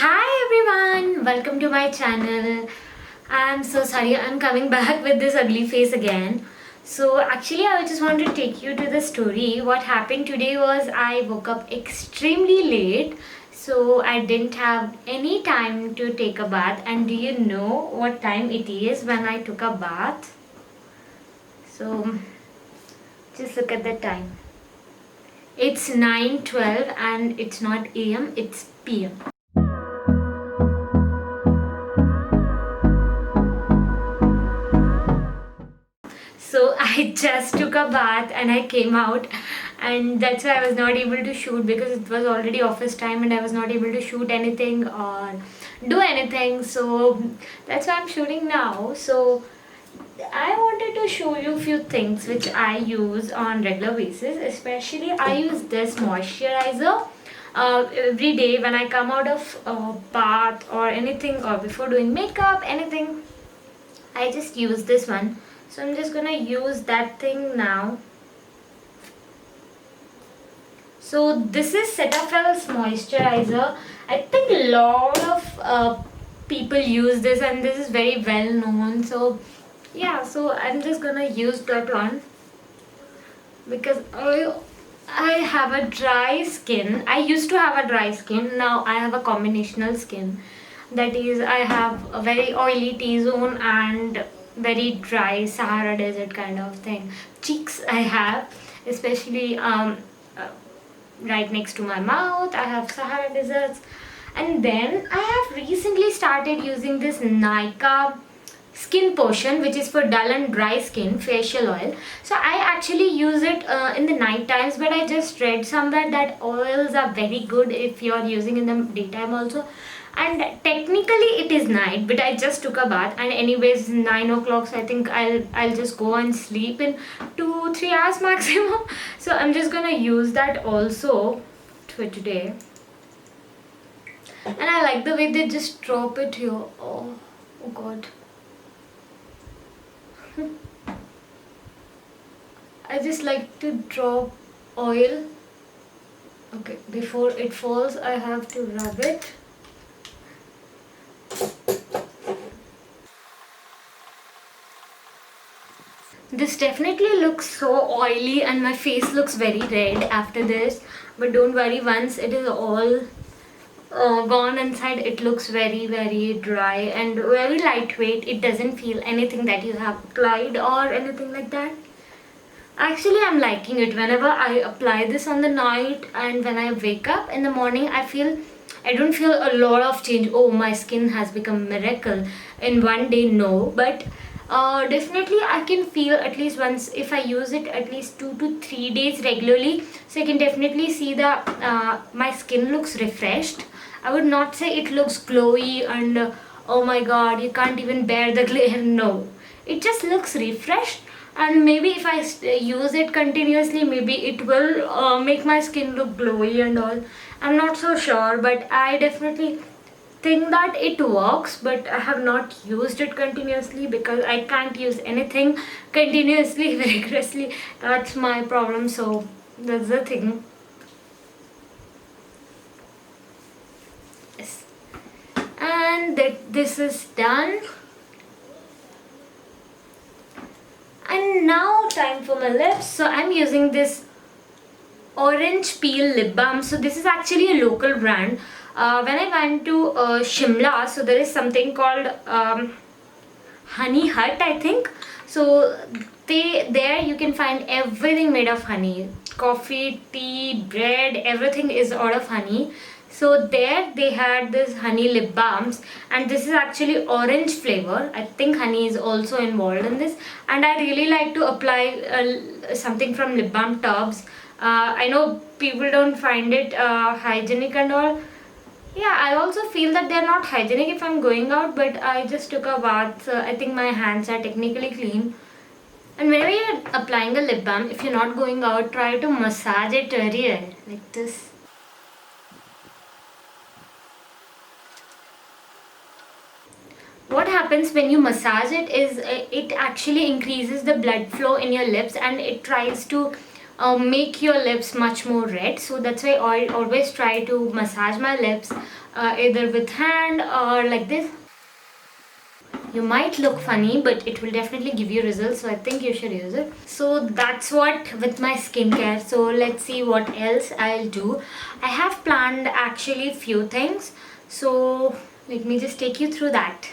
Hi everyone, welcome to my channel. I'm so sorry I'm coming back with this ugly face again. So actually I just want to take you to the story. What happened today was I woke up extremely late, so I didn't have any time to take a bath. And do you know what time it is when I took a bath? So just look at the time. It's 9:12 and it's not AM, it's PM. So I just took a bath and I came out, and that's why I was not able to shoot because it was already office time and I was not able to shoot anything or do anything. So that's why I'm shooting now. So I wanted to show you a few things which I use on regular basis. Especially I use this moisturizer every day when I come out of bath or anything, or before doing makeup, anything. I just use this one. So I'm just gonna use that thing now. So this is Cetaphil's moisturizer. I think a lot of people use this and this is very well known. So yeah, so I'm just gonna use that one because I have a dry skin. I used to have a dry skin. Now I have a combinational skin. That is, I have a very oily T-zone and very dry Sahara Desert kind of thing. Cheeks I have, especially right next to my mouth. I have Sahara Deserts. And then I have recently started using this Nykaa skin potion, which is for dull and dry skin facial oil. So I actually use it in the night times, but I just read somewhere that oils are very good if you're using in the daytime also. And technically it is night, but I just took a bath and anyways 9 o'clock, so I think I'll just go and sleep in 2-3 hours maximum. So I'm just gonna use that also for today. And I like the way they just drop it here. Oh god. I just like to drop oil. Okay, before it falls, I have to rub it. This definitely looks so oily and my face looks very red after this. But don't worry, once it is all gone inside, it looks very, very dry and very lightweight. It doesn't feel anything that you have applied or anything like that. Actually, I'm liking it. Whenever I apply this on the night and when I wake up in the morning, I don't feel a lot of change. Oh, my skin has become miracle in one day. No, but definitely I can feel at least once if I use it at least 2 to 3 days regularly. So I can definitely see that my skin looks refreshed. I would not say it looks glowy and oh my god, you can't even bear the glare. No, it just looks refreshed. And maybe if I use it continuously, maybe it will make my skin look glowy and all. I'm not so sure, but I definitely think that it works, but I have not used it continuously because I can't use anything continuously vigorously. That's my problem. So that's the thing. Yes. And that this is done. And now time for my lips. So I'm using this orange peel lip balm. So this is actually a local brand. When I went to Shimla, so there is something called Honey Hut, I think. So there you can find everything made of honey. Coffee, tea, bread, everything is out of honey. So there they had this honey lip balms, and this is actually orange flavor. I think honey is also involved in this, and I really like to apply something from lip balm tubs. I know people don't find it hygienic and all. Yeah, I also feel that they're not hygienic if I'm going out, but I just took a bath. So I think my hands are technically clean. And whenever you're applying a lip balm, if you're not going out, try to massage it very well, like this. What happens when you massage it is it actually increases the blood flow in your lips and it tries to make your lips much more red. So that's why I always try to massage my lips either with hand or like this. You might look funny, but it will definitely give you results, so I think you should use it. So that's what with my skincare. So let's see what else I'll do. I have planned actually few things, so let me just take you through that.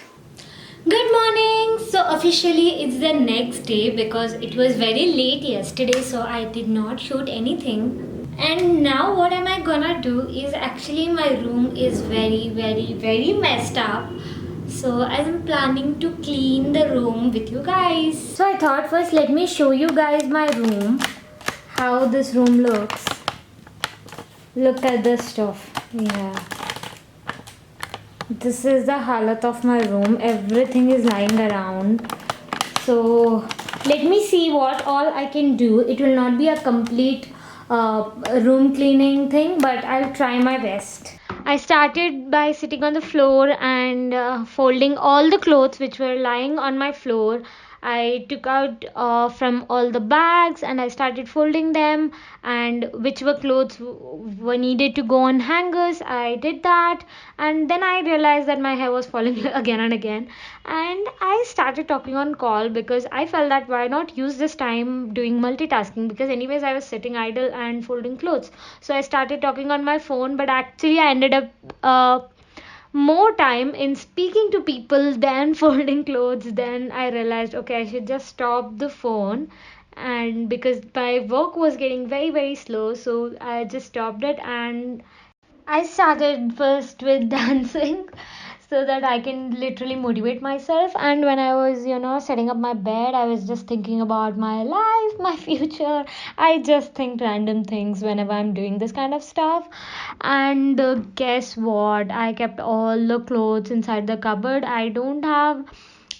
Good morning. So officially it's the next day because it was very late yesterday, so I did not shoot anything. And now what am I gonna do is actually my room is very messed up. So I'm planning to clean the room with you guys. So I thought first let me show you guys my room. How this room looks. Look at this stuff. Yeah. This is the halat of my room. Everything is lying around. So let me see what all I can do. It will not be a complete room cleaning thing, but I'll try my best. I started by sitting on the floor and folding all the clothes which were lying on my floor. I took out from all the bags and I started folding them, and which were clothes were needed to go on hangers. I did that, and then I realized that my hair was falling again and again, and I started talking on call because I felt that why not use this time doing multitasking, because anyways I was sitting idle and folding clothes. So I started talking on my phone, but actually I ended up more time in speaking to people than folding clothes. Then I realized, okay, I should just stop the phone, and because my work was getting very slow, so I just stopped it and I started first with dancing so that I can literally motivate myself. And when I was, setting up my bed, I was just thinking about my life, my future. I just think random things whenever I'm doing this kind of stuff. And guess what? I kept all the clothes inside the cupboard. I don't have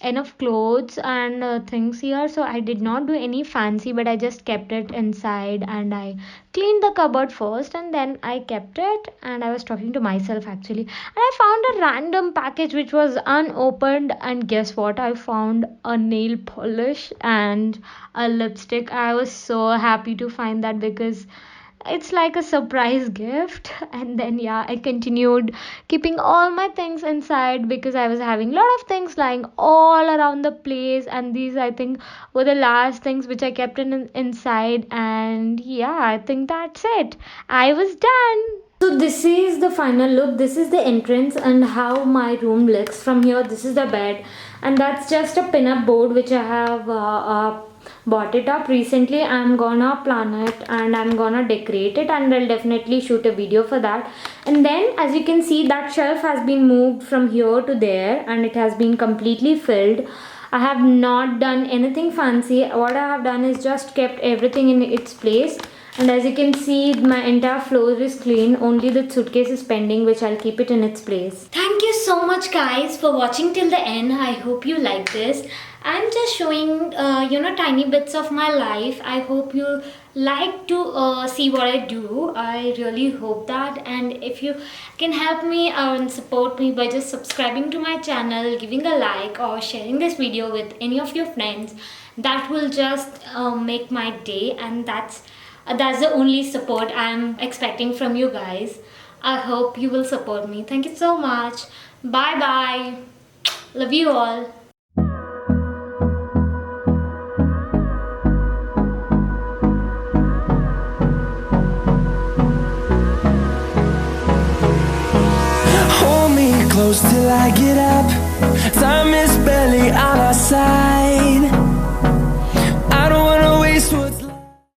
enough clothes and things here, so I did not do any fancy, but I just kept it inside and I cleaned the cupboard first and then I kept it. And I was talking to myself actually, and I found a random package which was unopened, and guess what? I found a nail polish and a lipstick. I was so happy to find that because it's like a surprise gift. And then yeah, I continued keeping all my things inside because I was having a lot of things lying all around the place, and these I think were the last things which I kept inside. And yeah, I think that's it. I was done. So this is the final look. This is the entrance and how my room looks from here. This is the bed, and that's just a pin-up board which I have bought it up recently. I'm gonna plan it and I'm gonna decorate it, and I'll definitely shoot a video for that. And then as you can see, that shelf has been moved from here to there and it has been completely filled. I have not done anything fancy. What I have done is just kept everything in its place, and as you can see, my entire floor is clean. Only the suitcase is pending, which I'll keep it in its place. Thank you so much guys for watching till the end. I hope you like this. I'm just showing tiny bits of my life. I hope you like to see what I do. I really hope that. And if you can help me and support me by just subscribing to my channel, giving a like or sharing this video with any of your friends, that will just make my day. And that's the only support I'm expecting from you guys. I hope you will support me. Thank you so much. Bye bye. Love you all. Hold me close till I get up. Time